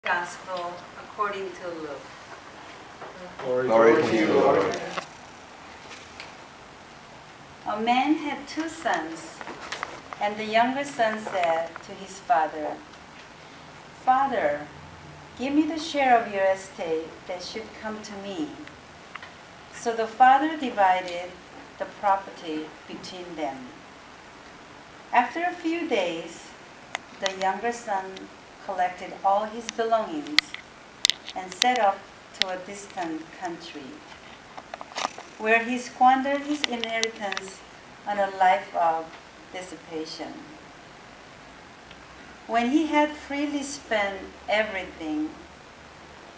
Gospel according to Luke. Glory to you, Lord. A man had 2 sons, and the younger son said to his father, "Father, give me the share of your estate that should come to me." So the father divided the property between them. After a few days, the younger son collected all his belongings and set off to a distant country, where he squandered his inheritance on a life of dissipation. When he had freely spent everything,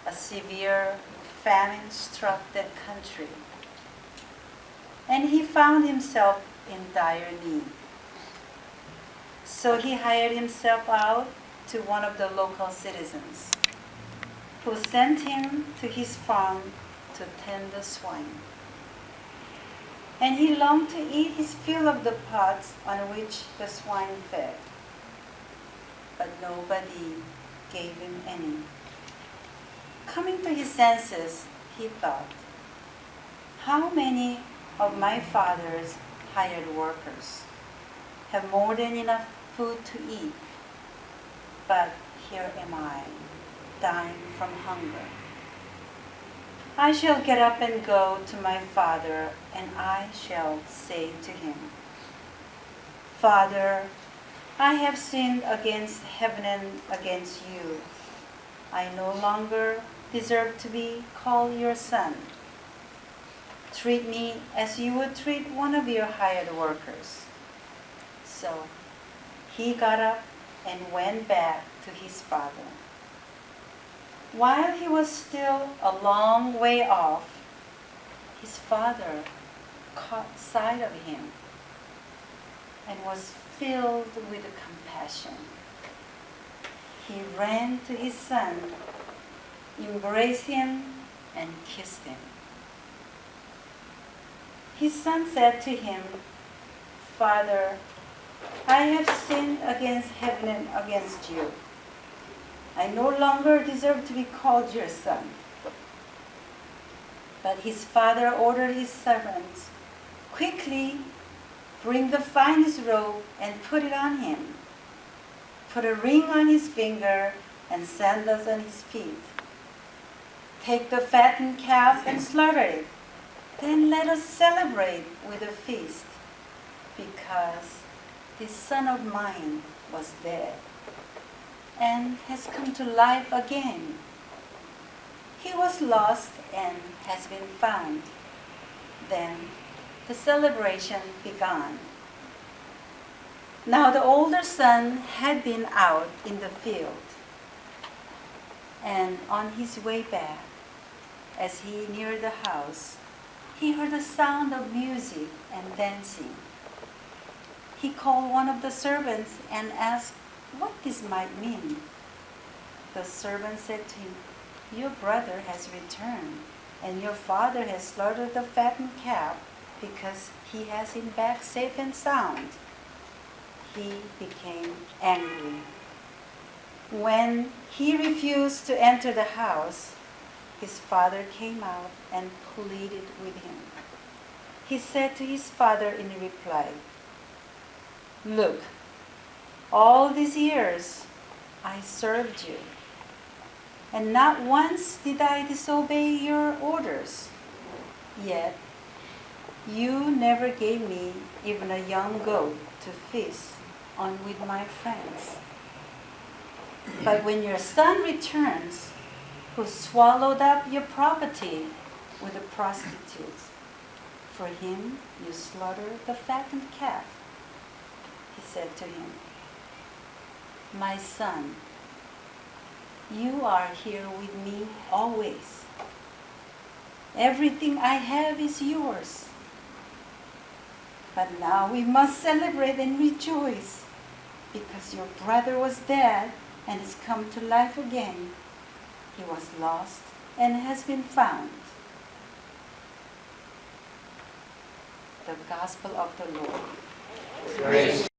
a severe famine struck that country, and he found himself in dire need. So he hired himself out to one of the local citizens, who sent him to his farm to tend the swine. And he longed to eat his fill of the pods on which the swine fed, but nobody gave him any. Coming to his senses, he thought, "How many of my father's hired workers have more than enough food to eat, but here am I, dying from hunger. I shall get up and go to my father, and I shall say to him, 'Father, I have sinned against heaven and against you. I no longer deserve to be called your son. Treat me as you would treat one of your hired workers.' So he got up and went back to his father. While he was still a long way off, his father caught sight of him and was filled with compassion. He ran to his son, embraced him, and kissed him. His son said to him, 'Father, I have sinned against heaven and against you. I no longer deserve to be called your son.' But his father ordered his servants, 'Quickly, bring the finest robe and put it on him. Put a ring on his finger and sandals on his feet. Take the fattened calf and slaughter it. Then let us celebrate with a feast, because this son of mine was dead and has come to life again. He was lost and has been found.' Then the celebration began. Now the older son had been out in the field, and on his way back, as he neared the house, he heard the sound of music and dancing. He called one of the servants and asked what this might mean. The servant said to him, 'Your brother has returned, and your father has slaughtered the fattened calf because he has him back safe and sound.' He became angry. When he refused to enter the house, his father came out and pleaded with him. He said to his father in reply, 'Look, all these years I served you, and not once did I disobey your orders. Yet you never gave me even a young goat to feast on with my friends. But when your son returns, who swallowed up your property with the prostitutes, for him you slaughter the fattened calf.' He said to him, 'My son, you are here with me always. Everything I have is yours. But now we must celebrate and rejoice, because your brother was dead and has come to life again. He was lost and has been found.'" The Gospel of the Lord. Praise